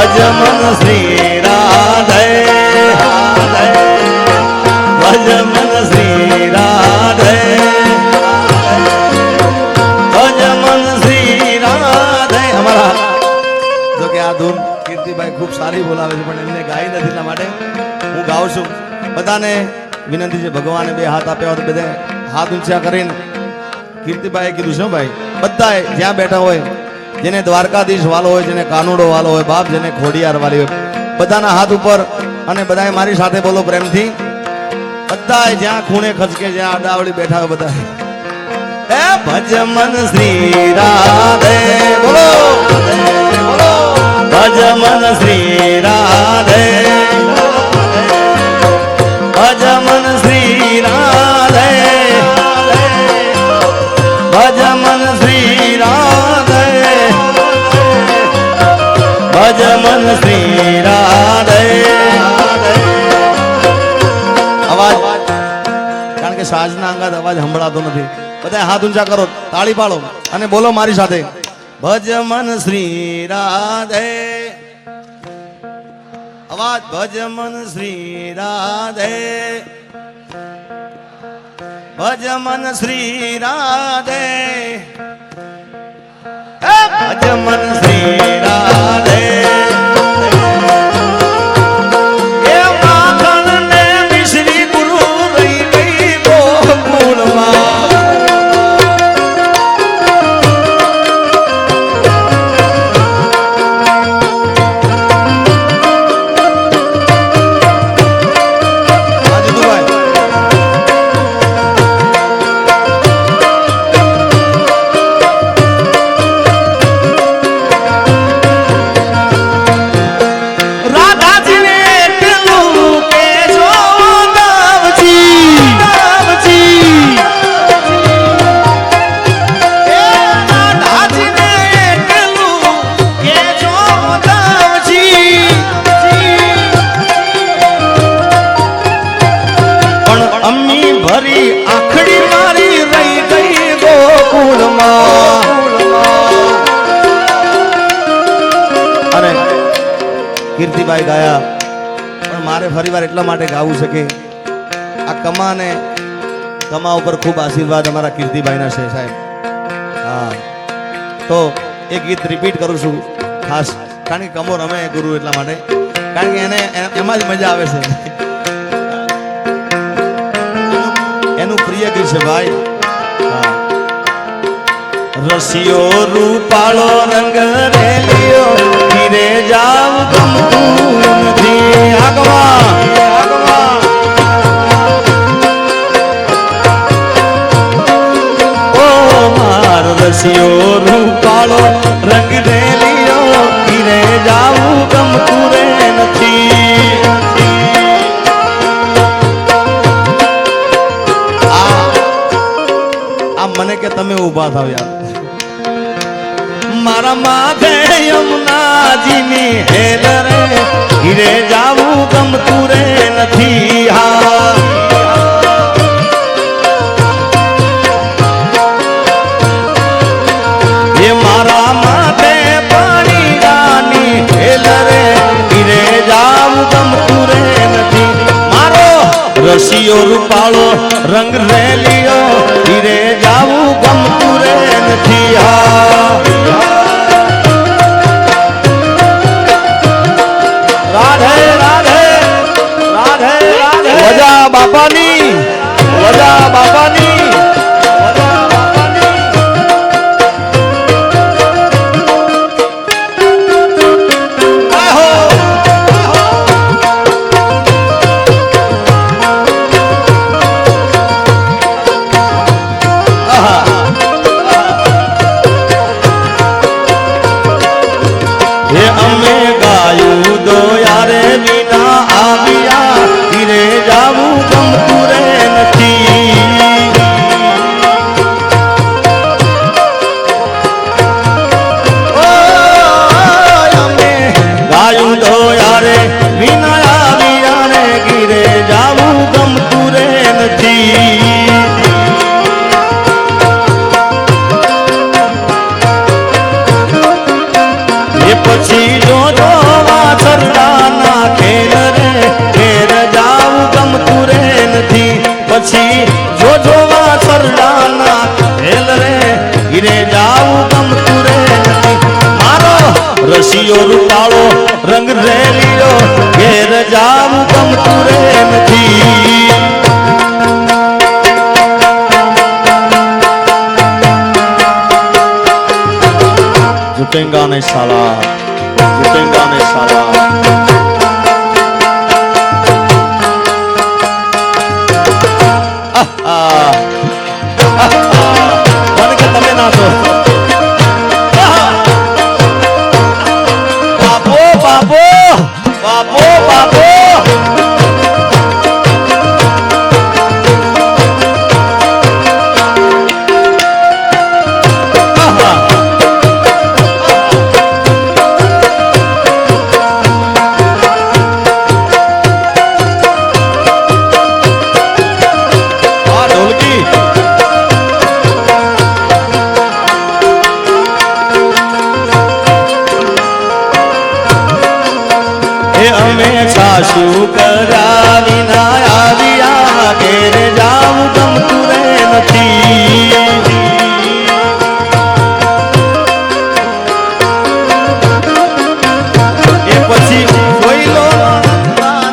ભજ મન શ્રી રાધે ભજ મન શ્રી રાધે ભજ મન શ્રી રાધે. અમારા જો કે આ ધૂન કીર્તિભાઈ ખૂબ સારી બોલાવે છે પણ એમને ગાઈ નથી એટલા માટે હું ગાઉં છું. બધાને વિનંતી છે ભગવાને બે હાથ આપ્યા હોય તો બધા હાથ ઊંચા કરીને કીર્તિભાઈએ કીધું છે ભાઈ બધાએ જ્યાં બેઠા હોય જેને દ્વારકાધીશ વાલો હોય જેને કાનુડો વાલો હોય બાપ જેને ખોડિયાર વાલી હોય બધાના હાથ ઉપર અને બધાએ મારી સાથે બોલો પ્રેમથી બધાએ જ્યાં ખૂણે ખચકે જ્યાં આડાવડી બેઠા હોય બધા એ ભજ મન શ્રી રાધે બોલો બોલો ભજ મન શ્રી રાધે ભજ મન શ્રી રાધે ભજ મન શ્રી રાધે ભજ મન શ્રી રાધે. અવાજ કારણ કે સાજના અંગાત અવાજ સંભળાતો નથી. બધા હાથ ઊંચા કરો તાળી પાડો અને બોલો મારી સાથે ભજ મન શ્રી રાધે. અવાજ ભજ મન શ્રી રાધે ભજ મન શ્રી રાધે ભજ મન શ્રી રાધે. એ માખણ ને મિશ્રી ગુરુ રહી ગઈ ગોકુળમાં કીર્તિભાઈ ગાયા પણ મારે ફરીવાર એટલા માટે ગાવું છે કે આ કમા ઉપર ખૂબ આશીર્વાદ અમારા કીર્તિભાઈના છે સાહેબ. હા તો એક ગીત રિપીટ કરું છું ખાસ કારણ કે કમો રમે ગુરુ એટલા માટે કારણ કે એને એમાં જ મજા આવે છે. એનું પ્રિય ગીત છે ભાઈ. હા રસિયો રૂપાળો રંગ રેલિયો ધીરે જાવ ગમતું નથી આગવા ઓ મારો રસિયો રૂપાળો રંગ રેલિયો ધીરે જાવ ગમતું રે નથી. આ મને કે તમે ઊભા થાવ યાર મારા માથે યમુનાજીની હેલ રે ઘીરે જાવું ગમતું રે નથી. હા એ મારા માથે પાણી રાની હેલ રે ઘીરે જાવું ગમતું રે નથી. મારો રસિયો રૂપાળો રંગ રેલિયો ઘીરે જાવું ગમતું રે નથી. હા રાધે રાધે રાધે રાધે વજા બાપાની વજા બાપાની વજા બાપાની. આહો આહા હે અમે ગાયું દો યારે વિના આવ્યા ધીરે જાવું ગમતું રે નથી. અમે ગાયું દો યારે વિના આવ્યા રે ઘીરે જાવું ગમતું રે નથી. પછી જો જોવા રસિયો રૂપાળો રંગ રેલીયો ઘેર જાવું ગમતું રે નથી जुटेगा नहीं साला जुटेगा नहीं साला તમે નાચો બાપો બાપો બાપો બાપો શું કર્યા વિના આવ્યા ઘેર જાવું ગમતું રે નથી એ પછી કોઈલો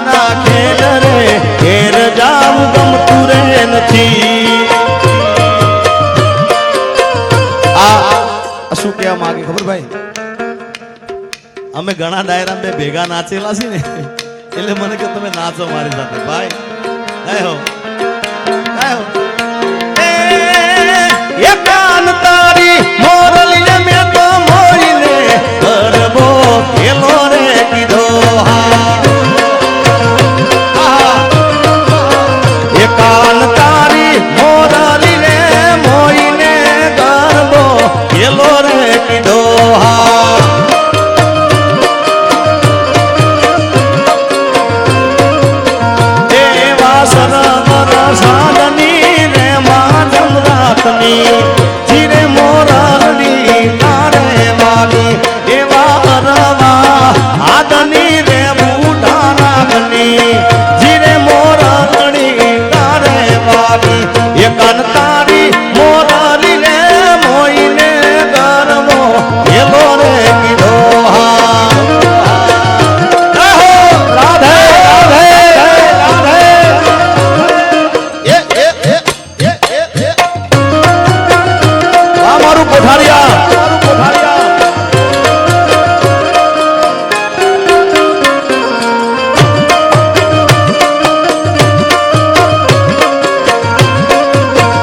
ના ખેલ રે ઘેર જાવું ગમતું રે નથી આ શું કહેવા માંગે ખબર ભાઈ અમે ઘણા ડાયરા બે ભેગા નાચેલા છે ને એટલે મને કે તમે નાચો મારી સાથે ભાઈ આયો આયો એ કાન તારી મોરલી ને મે તો મોરીને કરબો ખેલો રે કીધો એ કાન તારી મોરલી ને મોરીને કરબો ખેલો રે કીધો જીરે મોરલી તારે વાલી એવા રવા આદની રે બુઢા નાગની જીરે મોરલી તારે વાલી એ કાન તારી મોરલી રે મોઈને ગરમો એલો રે કીધો રાધે રાધે રાધે કોઠારિયા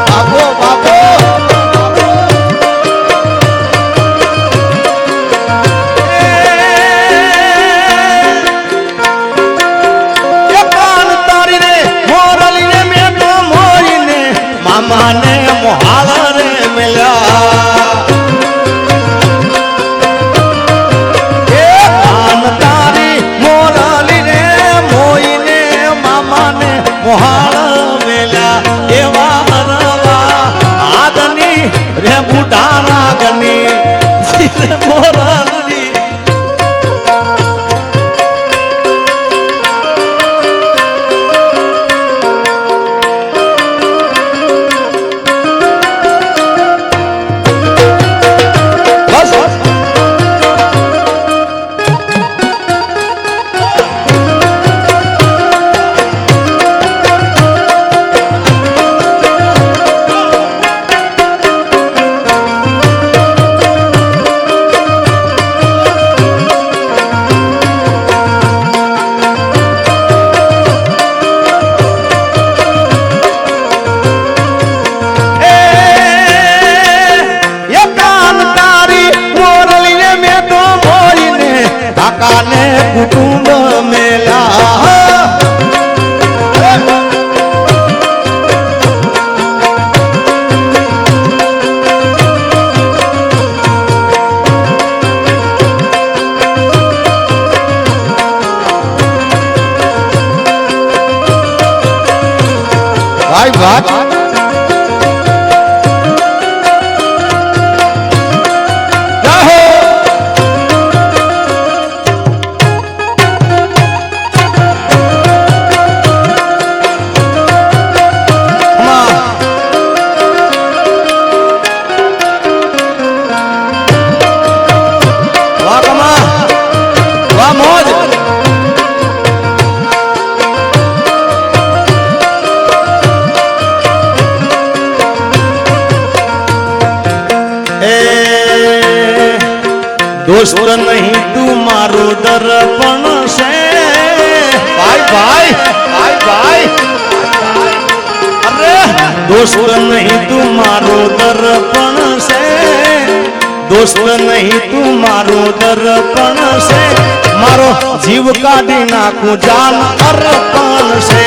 બાપો બાપો એ કાન તારી રે મોરલી ને મે તો મોરીને મામાને મોહાળ રે મેલ્યા મોહાળ મેલ્યા એવા રવા આદની રે બુઢા નાગની મોરલી કાને કુટુંબ મેલા ભાઈ વાત दोस्त नहीं तू मारो दर्पण से भाई भाई भाई भाई अरे दोस्त नहीं तू मारो दर्पण से दोस्त नहीं तू मारो दर्पण से मारो जीव काढ़ी नाखू जान अर्पण से